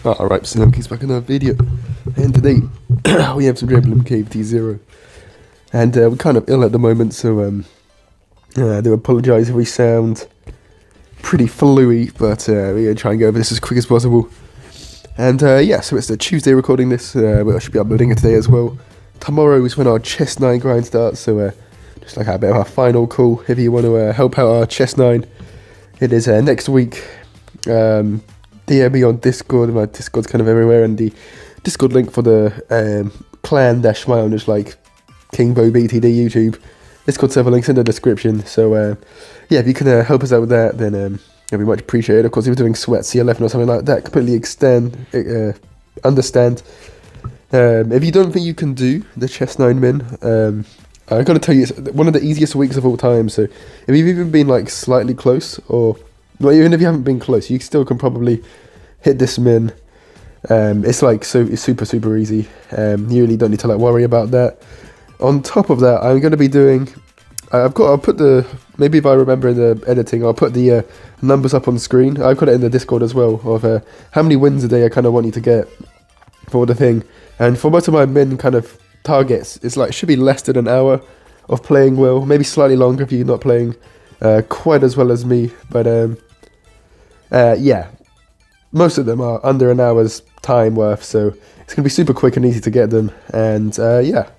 Alright, so he's back in another video, and today we have some Dreadblum KFT0, and we're kind of ill at the moment, so I do apologise if we sound pretty fluey, but we're going to try and get over this as quick as possible. And yeah, so it's the Tuesday recording this, but I should be uploading it today as well. Tomorrow is when our Chest 9 grind starts, so just like a bit of our final call, if you want to help out our Chest 9, it is next week. DM me on Discord. My Discord's kind of everywhere, and the Discord link for the clan-my own is like KingBoBTD YouTube. Discord server links in the description. So yeah, if you can help us out with that, then it'd be much appreciated. Of course, if you're doing sweat C11 or something like that, completely understand. If you don't think you can do the Chest 9 min, I gotta tell you, it's one of the easiest weeks of all time. So if you've even been like slightly close, or well, even if you haven't been close, you still can probably hit this min. It's like it's super easy. You really don't need to like worry about that. On top of that, I'm going to be doing. I'll put the, maybe if I remember in the editing, I'll put the numbers up on the screen. I've got it in the Discord as well of how many wins a day I kind of want you to get for the thing. And for most of my min kind of targets, it's like should be less than an hour of playing well, maybe slightly longer if you're not playing quite as well as me. But yeah, most of them are under an hour's time worth, so it's going to be super quick and easy to get them. And yeah,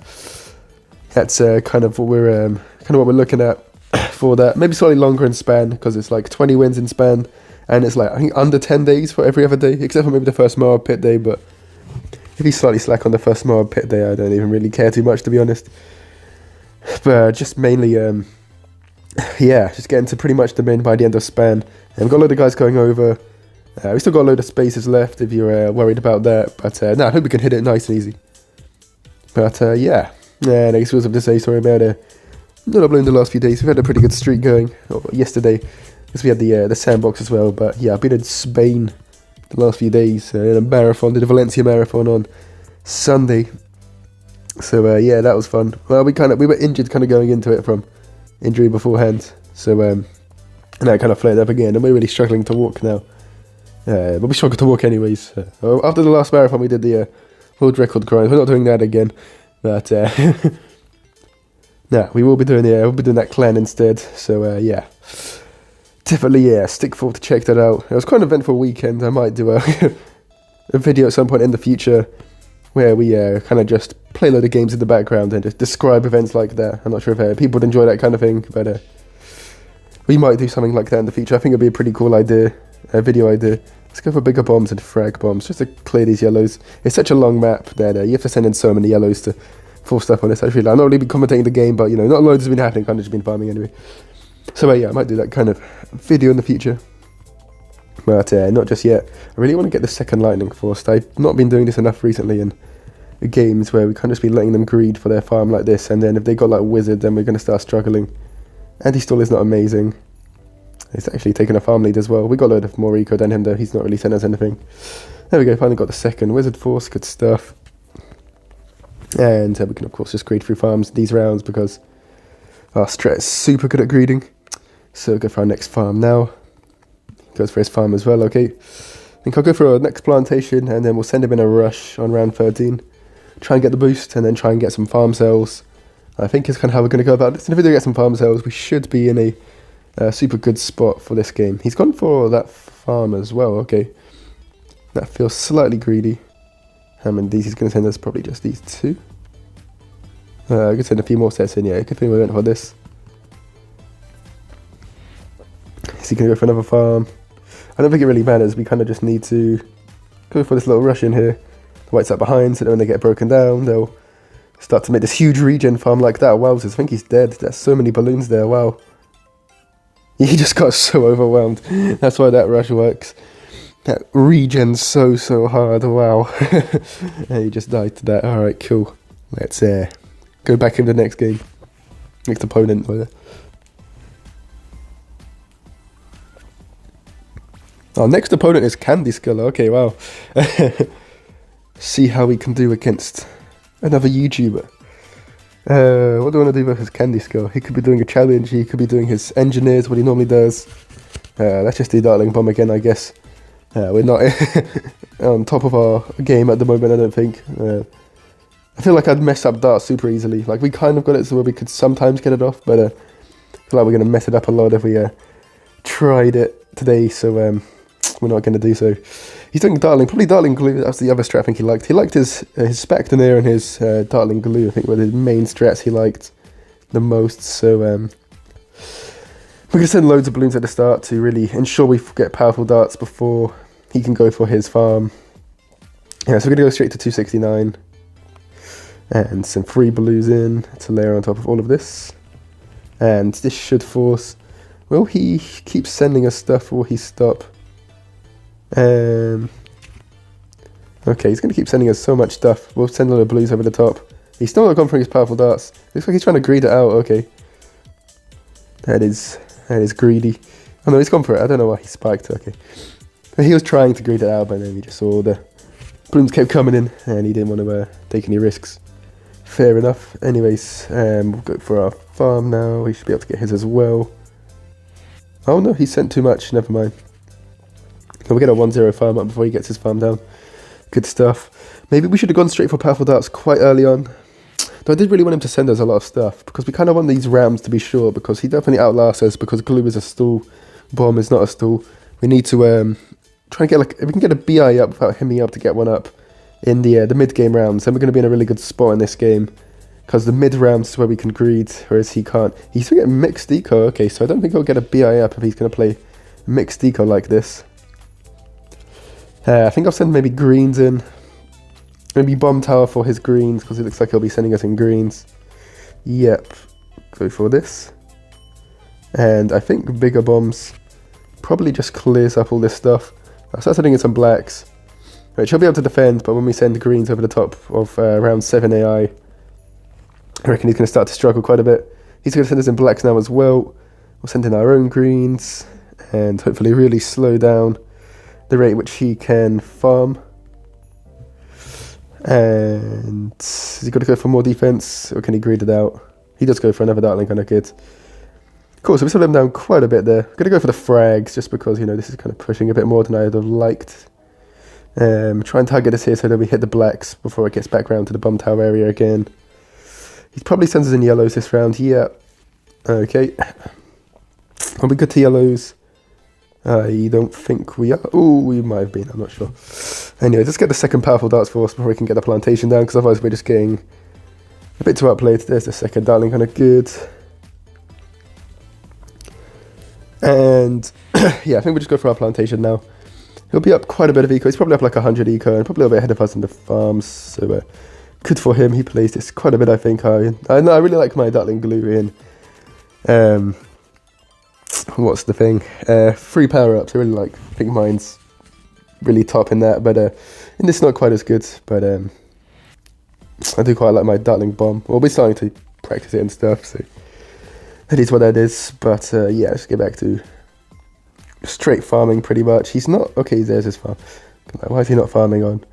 that's kind of what we're looking at for that. Maybe slightly longer in span, because it's like 20 wins in span, and it's like I think under 10 days for every other day, except for maybe the first Moab pit day. But if you slightly slack on the first Moab pit day, I don't even really care too much, to be honest. But just mainly yeah, just getting to pretty much the min by the end of span. And we've got a load of guys going over. We still got a load of spaces left if you're worried about that. But no, I hope we can hit it nice and easy. But yeah, I guess we'll have to say sorry about not uploading the last few days. We've had a pretty good streak going. Yesterday, because we had the sandbox as well. But yeah, I've been in Spain the last few days in a marathon. Did a Valencia marathon on Sunday. So yeah, that was fun. Well, we were injured kind of going into it from injury beforehand. So and that kind of flared up again, and we're really struggling to walk now. But we struggled to walk anyways. After the last marathon, we did the world record grind. We're not doing that again, but nah, we will be doing that clan instead. So yeah, definitely stick forward to check that out. It was quite an eventful weekend. I might do a video at some point in the future where we kind of just play a load of games in the background and just describe events like that. I'm not sure if people would enjoy that kind of thing, but we might do something like that in the future. I think it'd be a pretty cool idea. A video idea. Let's go for bigger bombs and frag bombs, just to clear these yellows. It's such a long map that you have to send in so many yellows to force stuff on this. Actually, I'm not really commentating the game, but you know, not loads has been happening. Kind of just been farming anyway. So yeah, I might do that kind of video in the future, but not just yet. I really want to get the second lightning forced. I've not been doing this enough recently in games where we can't just be letting them greed for their farm like this, and then if they got like wizard, then we're going to start struggling. Anti-stall is not amazing. He's actually taken a farm lead as well. We got a load of more eco than him though. He's not really sent us anything. There we go, finally got the second. Wizard Force, good stuff. And we can of course just greed through farms these rounds because our strat is super good at greeding. So we'll go for our next farm now. Goes for his farm as well, okay. I think I'll go for our next plantation, and then we'll send him in a rush on round 13. Try and get the boost, and then try and get some farm cells. I think is kind of how we're going to go about this. And if we do get some farm cells, we should be in a super good spot for this game. He's gone for that farm as well, okay. That feels slightly greedy. How many these he's going to send us? Probably just these two. I could send a few more sets in, yeah. Good thing we went for this. Is he going to go for another farm? I don't think it really matters. We kind of just need to go for this little rush in here. The whites up behind, so that when they get broken down, they'll start to make this huge regen farm like that. Wow, I think he's dead. There's so many balloons there, wow. He just got so overwhelmed. That's why that rush works. That regen's so hard, wow. And he just died to that. Alright, cool. Let's go back in the next game. Next opponent. Our next opponent is Candy Skuller. Okay, wow. See how we can do against another YouTuber. What do I want to do versus Candy Skull? He could be doing a challenge, he could be doing his engineers, what he normally does. Let's just do Dartling Bomb again, I guess. We're not on top of our game at the moment, I don't think. I feel like I'd mess up darts super easily. Like, we kind of got it so where we could sometimes get it off, but I feel like we're going to mess it up a lot if we tried it today, so we're not going to do so. He's doing Dartling, probably Dartling Glue. That's the other strat I think he liked. He liked his Spectre and his Dartling Glue, I think were the main strats he liked the most, so we're going to send loads of balloons at the start to really ensure we get powerful darts before he can go for his farm. Yeah, so we're going to go straight to 269 and some free blues in to layer on top of all of this. And this should force... Will he keep sending us stuff or will he stop? Okay, he's going to keep sending us so much stuff. We'll send a lot of blues over the top. He's still not gone for his powerful darts. Looks like he's trying to greed it out. Okay. That is greedy. Oh no, he's gone for it. I don't know why he spiked. Okay. But he was trying to greed it out, but then he just saw the balloons kept coming in and he didn't want to take any risks. Fair enough. Anyways, we'll go for our farm now. We should be able to get his as well. Oh no, he sent too much. Never mind. We'll get a 1-0 farm up before he gets his farm down. Good stuff. Maybe we should have gone straight for powerful darts quite early on. Though I did really want him to send us a lot of stuff, because we kind of want these rams to be sure, because he definitely outlasts us, because glue is a stall, bomb is not a stall. We need to try and get, like, if we can get a BI up without him being able to get one up in the mid-game rounds, then we're going to be in a really good spot in this game, because the mid rounds is where we can greed, whereas he can't. He's going to get mixed eco, okay, so I don't think he'll get a BI up if he's going to play mixed eco like this. I think I'll send maybe greens in. Maybe bomb tower for his greens, because it looks like he'll be sending us in greens. Yep. Go for this. And I think bigger bombs probably just clears up all this stuff. I'll start sending in some blacks. Right, she'll be able to defend, but when we send greens over the top of round 7 AI, I reckon he's going to start to struggle quite a bit. He's going to send us in blacks now as well. We'll send in our own greens, and hopefully really slow down the rate at which he can farm. And has he got to go for more defense, or can he greed it out? He does go for another Dartling, kind of good. Cool, so we slowed him down quite a bit there. Going to go for the frags, just because, you know, this is kind of pushing a bit more than I'd have liked. Try and target us here so that we hit the blacks before it gets back round to the bomb tower area again. He probably sends us in yellows this round, yeah. Okay. Are we good to yellows? I don't think we are. Oh, we might have been, I'm not sure. Anyway, let's get the second powerful darts for us before we can get the plantation down, because otherwise we're just getting a bit too outplayed. There's the second Dartling, kind of good. And yeah, I think we'll just go for our plantation now. He'll be up quite a bit of eco. He's probably up like 100 eco and probably a bit ahead of us in the farms. So good for him. He plays this quite a bit, I think. I really like my Dartling glue in. What's the thing? Free power-ups. I really like. I think mine's really top in that, but in this not quite as good. But I do quite like my Dartling bomb. Well, we're starting to practice it and stuff, so that is what that is. But yeah, let's get back to straight farming pretty much. He's not... Okay, there's his farm. Why is he not farming on?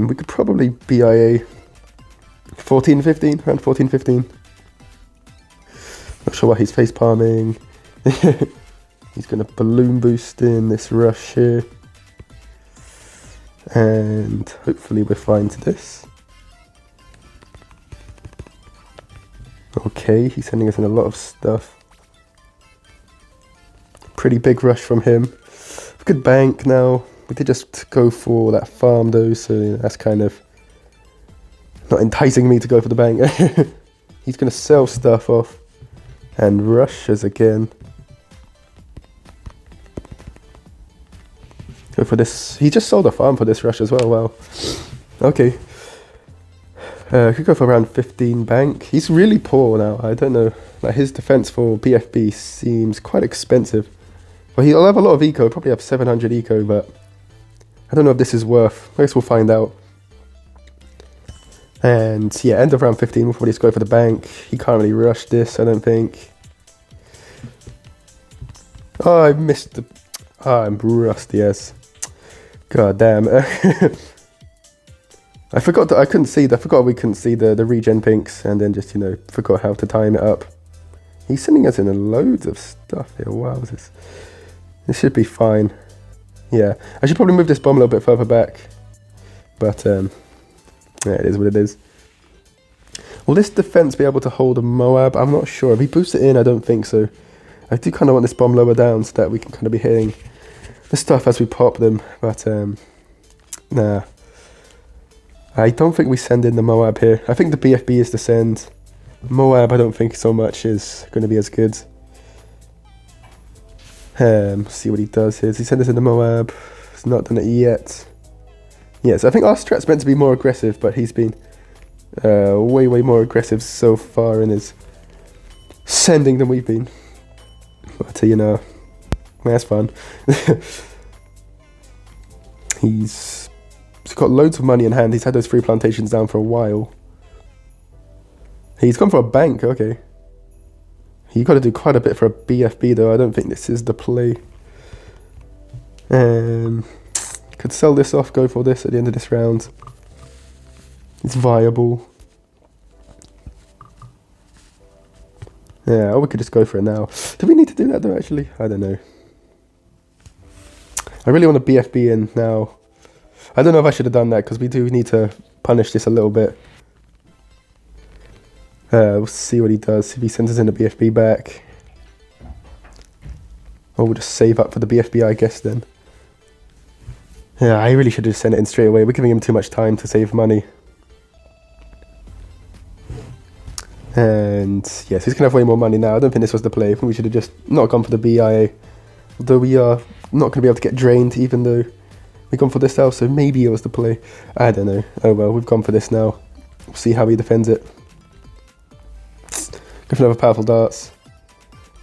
We could probably BIA 14-15, around 14-15. Not sure why he's face palming. He's going to balloon boost in this rush here. And hopefully we're fine to this. Okay, he's sending us in a lot of stuff. Pretty big rush from him. Good bank now. We did just go for that farm though, so you know, that's kind of not enticing me to go for the bank. He's going to sell stuff off and rush us again. Go for this. He just sold a farm for this rush as well. Wow. Okay. Could go for around 15 bank. He's really poor now. I don't know. Like his defense for PFB seems quite expensive. Well, he'll have a lot of eco. Probably have 700 eco, but I don't know if this is worth. I guess we'll find out. And yeah, end of round 15. We'll probably just go for the bank. He can't really rush this, I don't think. Oh, I missed the... Ah, I'm rusty as... God damn. I forgot that I couldn't see. I forgot we couldn't see the regen pinks, and then just, you know, forgot how to time it up. He's sending us in loads of stuff here. Wow, this should be fine. Yeah, I should probably move this bomb a little bit further back. But, yeah, it is what it is. Will this defense be able to hold a Moab? I'm not sure. If he boosts it in, I don't think so. I do kind of want this bomb lower down so that we can kind of be hitting the stuff as we pop them. But, nah. I don't think we send in the Moab here. I think the BFB is to send. Moab, I don't think so much is going to be as good. See what he does here. Does he send us in the Moab? He's not done it yet. Yes, I think our strat's meant to be more aggressive, but he's been way more aggressive so far in his sending than we've been. But you know, that's fun. He's got loads of money in hand. He's had those 3 plantations down for a while. He's gone for a bank, okay. You got to do quite a bit for a BFB though. I don't think this is the play. Could sell this off, go for this at the end of this round. It's viable. Yeah, or we could just go for it now. Do we need to do that though, actually? I don't know. I really want a BFB in now. I don't know if I should have done that, because we do need to punish this a little bit. We'll see what he does. If he sends us in the BFB back. Or we'll just save up for the BFB, I guess, then. Yeah, I really should have sent it in straight away. We're giving him too much time to save money. And yes, he's going to have way more money now. I don't think this was the play. I think we should have just not gone for the BIA. Although we are not going to be able to get drained, even though we've gone for this now. So maybe it was the play. I don't know. Oh well, we've gone for this now. We'll see how he defends it. Go for another powerful darts.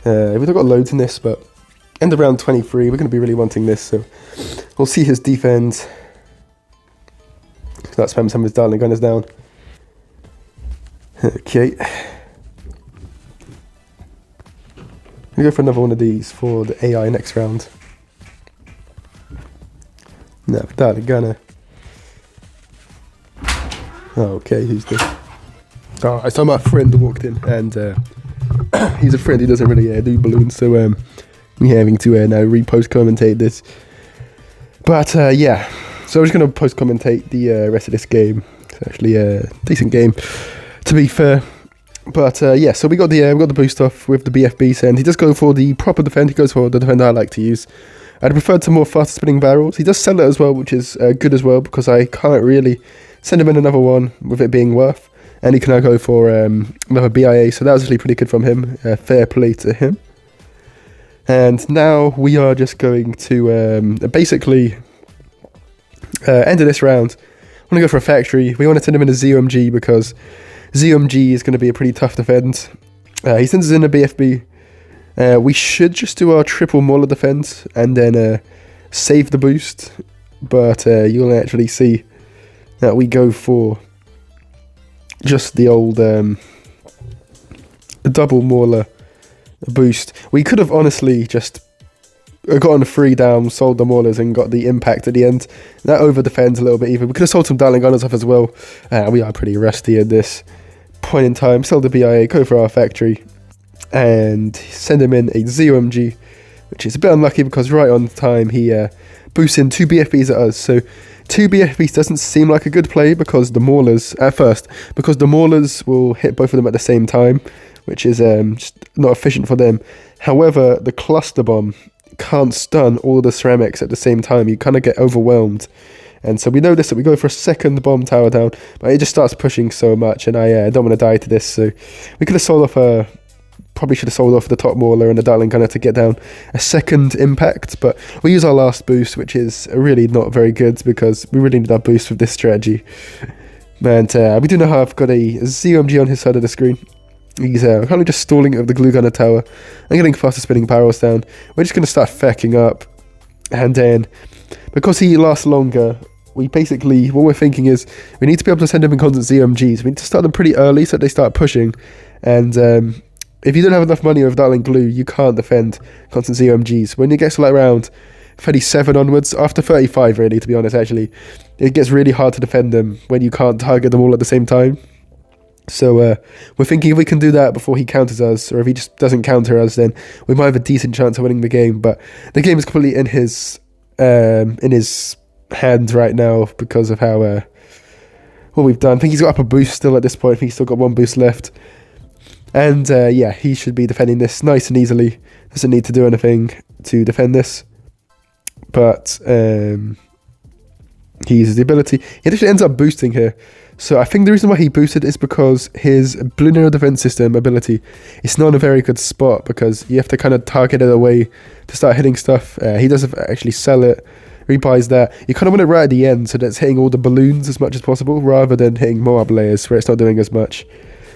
We've got loads in this, but end of round 23, we're going to be really wanting this. So we'll see his defense. That spam some of his darling gunners down. Okay. We go for another one of these for the AI next round. No, darling gunner. Okay, who's this? Oh, I saw my friend walked in, and he's a friend. He doesn't really do balloons, so we're having to now repost commentate this. But yeah, so I'm just going to post commentate the rest of this game. It's actually a decent game, to be fair. But yeah, so we got the boost off with the BFB send. He does go for the proper defend. He goes for the defender I like to use. I'd prefer some more faster spinning barrels. He does sell it as well, which is good as well, because I can't really send him in another one with it being worth. And he can now go for another BIA, so that was actually pretty good from him. Fair play to him. And now we are just going to basically end of this round. I want to go for a factory. We want to send him in a ZOMG because ZOMG is going to be a pretty tough defense. He sends us in a BFB. We should just do our triple Mauler defense and then save the boost. But you'll actually see that we go for just the old double Mauler boost. We could have honestly just gotten a 3 down, sold the Maulers and got the impact at the end. That over defends a little bit even. We could have sold some darling gunners off as well. We are pretty rusty at this point in time. Sell the BIA, go for our factory and send him in a ZOMG, which is a bit unlucky because right on time he boosts in 2 BFBs at us. So 2 BFBs doesn't seem like a good play because the Maulers, at first, because the Maulers will hit both of them at the same time, which is just not efficient for them. However, the cluster bomb can't stun all the ceramics at the same time. You kind of get overwhelmed. And so we know this, that we go for a second bomb tower down, but it just starts pushing so much, and I don't want to die to this. So we could have sold off probably should have sold off the top Mauler and the darling gunner to get down a second impact, but we'll use our last boost, which is really not very good because we really need our boost with this strategy. And we do now have got a ZOMG on his side of the screen. He's currently just stalling over the glue gunner tower and getting faster spinning barrels down. We're just going to start fecking up, and then because he lasts longer, we basically, what we're thinking is we need to be able to send him in constant ZOMGs. We need to start them pretty early so that they start pushing, and if you don't have enough money with darling glue, you can't defend constant ZOMGs. When it gets to like around 37 onwards, after 35 really, to be honest, actually, it gets really hard to defend them when you can't target them all at the same time. So we're thinking if we can do that before he counters us, or if he just doesn't counter us, then we might have a decent chance of winning the game. But the game is completely in his in his hand right now because of how what we've done. I think he's got up a boost still at this point. I think he's still got 1 boost left. And yeah, he should be defending this nice and easily. Doesn't need to do anything to defend this. But he uses the ability. He actually ends up boosting here. So I think the reason why he boosted is because his Bloon Arrow defense system ability is not in a very good spot, because you have to kind of target it away to start hitting stuff. He doesn't actually sell it. Rebuys that. You kind of want it right at the end so that it's hitting all the balloons as much as possible, rather than hitting more up layers where it's not doing as much.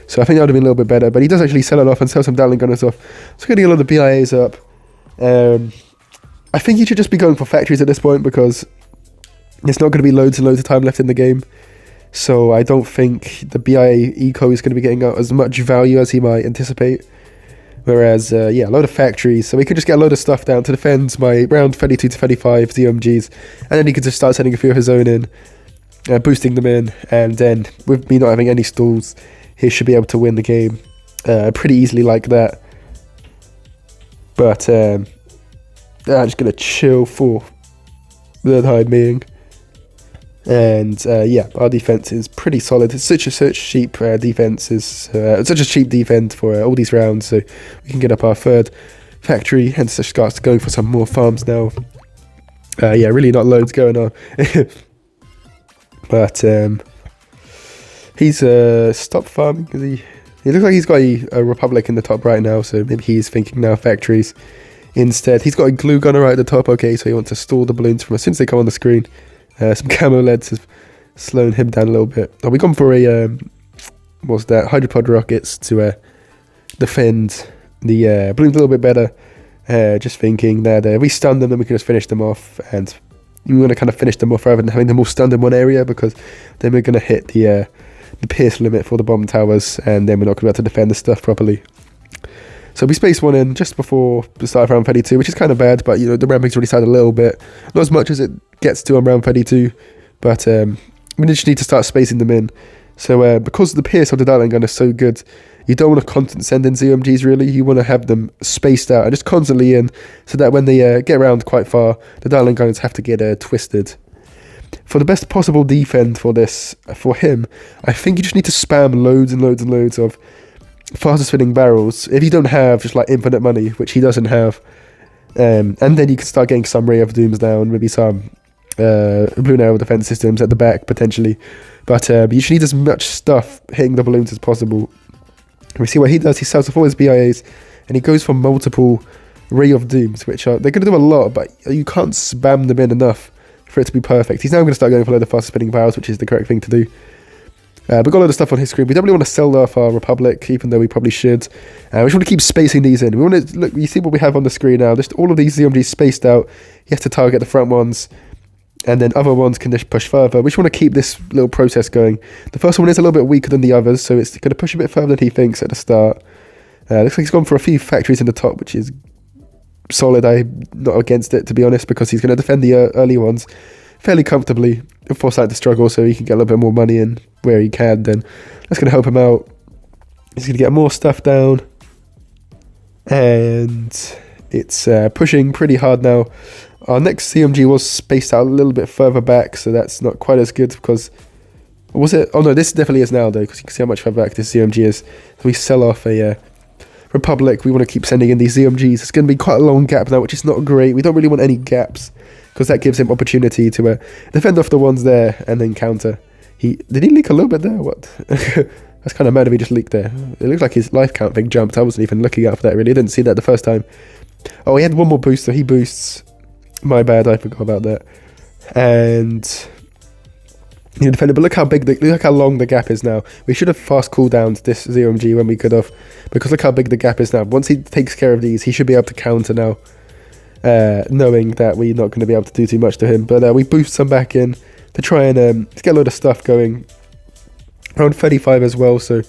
So I think that would have been a little bit better, but he does actually sell it off and sell some Dattling Gunners off. So getting a lot of BIAs up. I think you should just be going for factories at this point, because there's not going to be loads and loads of time left in the game. So I don't think the BIA eco is going to be getting out as much value as he might anticipate. Whereas, yeah, a load of factories. So we could just get a load of stuff down to defend my round 32 to 35 ZMGs. And then he could just start sending a few of his own in, boosting them in. And then, with me not having any stalls, he should be able to win the game pretty easily like that. But I'm just going to chill for the time being. And yeah, our defense is pretty solid. It's such cheap defense. Such a cheap defense for all these rounds, so we can get up our 3rd factory. Hence, just starts going for some more farms now. Yeah, really not loads going on. But he's stopped farming because he looks like he's got a Republic in the top right now. So maybe he's thinking now factories instead. He's got a glue gunner right at the top. Okay, so he wants to stall the balloons from as soon as they come on the screen. Some camo leads have slowed him down a little bit. Oh, we gone for a what's that? Hydropod rockets to defend the balloons a little bit better. Just thinking that if we stun them, then we can just finish them off, and we want to kind of finish them off rather than having them all stunned in one area, because then we're going to hit the pierce limit for the bomb towers, and then we're not going to be able to defend the stuff properly. So we spaced one in just before the start of round 32, which is kind of bad, but you know, the ramping's already started a little bit. Not as much as it gets to on round 32, but we just need to start spacing them in. So because the pierce of the Dattling gun is so good, you don't want to constantly send in ZMGs really. You want to have them spaced out and just constantly in, so that when they get around quite far, the Dattling gunners have to get twisted. For the best possible defend for this, for him, I think you just need to spam loads and loads and loads of faster spinning barrels if you don't have just like infinite money, which he doesn't have, and then you can start getting some Ray of Dooms down, maybe some Bloon Arrow defense systems at the back potentially, but you should need as much stuff hitting the balloons as possible. We see what he does. He sells off all his BIAs and he goes for multiple Ray of Dooms, which are, they're going to do a lot, but you can't spam them in enough for it to be perfect. He's now going to start going for a load of faster spinning barrels, which is the correct thing to do. We've got a lot of stuff on his screen. We don't really want to sell off our Republic, even though we probably should. We just want to keep spacing these in. We want to look. You see what we have on the screen now. Just all of these ZMGs spaced out. You have to target the front ones, and then other ones can just push further. We just want to keep this little process going. The first one is a little bit weaker than the others, so it's going to push a bit further than he thinks at the start. Looks like he's gone for a few factories in the top, which is solid. I'm not against it, to be honest, because he's going to defend the early ones fairly comfortably before starting to struggle, so he can get a little bit more money in where he can. Then that's going to help him out. He's going to get more stuff down, and it's pushing pretty hard now. Our next CMG was spaced out a little bit further back, so that's not quite as good, because was it? Oh no, this definitely is now though, because you can see how much further back this CMG is. So we sell off a Republic. We want to keep sending in these ZMGs. It's going to be quite a long gap now, which is not great. We don't really want any gaps, because that gives him opportunity to defend off the ones there and then counter. Did he leak a little bit there? What? That's kind of mad if he just leaked there. It looked like his life count thing jumped. I wasn't even looking out for that really. I didn't see that the first time. Oh, he had one more boost, so he boosts. My bad, I forgot about that. And he defended, but look how long the gap is now. We should have fast cooldowns this ZMG when we could have, because look how big the gap is now. Once he takes care of these, he should be able to counter now, knowing that we're not going to be able to do too much to him. But we boost some back in to try and get a load of stuff going. Around 35 as well, so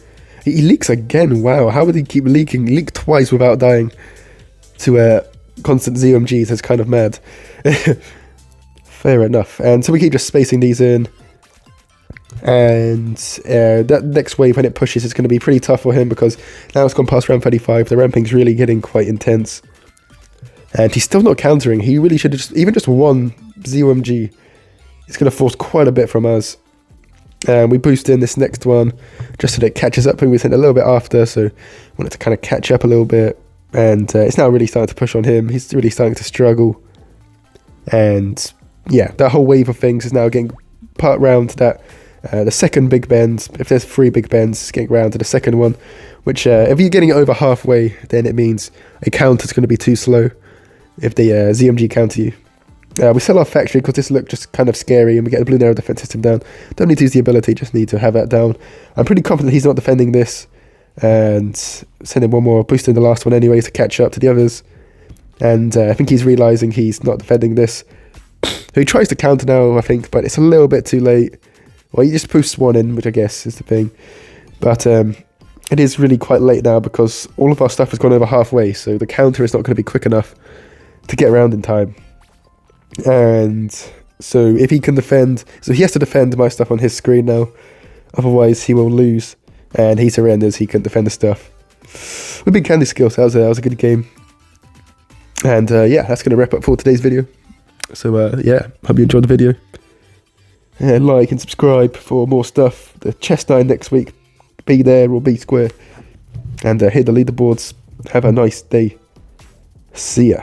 he leaks again. Wow, how would he keep leaking? Leak twice without dying to constant ZMGs. That's kind of mad. Fair enough. And so we keep just spacing these in, and that next wave, when it pushes, it's going to be pretty tough for him, because now it's gone past round 35. The ramping's really getting quite intense. And he's still not countering. He really should have even just one ZOMG. It's going to force quite a bit from us. We boost in this next one just so that it catches up. We were sent a little bit after, so wanted to kind of catch up a little bit. And it's now really starting to push on him. He's really starting to struggle. And yeah, that whole wave of things is now getting part round to that. The second big bend, if there's 3 big bends, it's getting round to the second one. Which, if you're getting it over halfway, then it means a counter's going to be too slow if the ZMG counter you. We sell our factory because this looked just kind of scary, and we get the Bloon Arrow defense system down. Don't need to use the ability, just need to have that down. I'm pretty confident he's not defending this, and sending one more, boosting the last one anyway to catch up to the others. And I think he's realising he's not defending this. So he tries to counter now, I think, but it's a little bit too late. Well, he just boosts one in, which I guess is the thing. But it is really quite late now because all of our stuff has gone over halfway, so the counter is not going to be quick enough to get around in time. And so if he can defend, so he has to defend my stuff on his screen now, otherwise he will lose, and he surrenders, he can defend the stuff. With big candy skills, that was a good game. And yeah, that's going to wrap up for today's video. So yeah, hope you enjoyed the video. And like and subscribe for more stuff. The chess 9 next week, be there or be square. And hit the leaderboards. Have a nice day. See ya.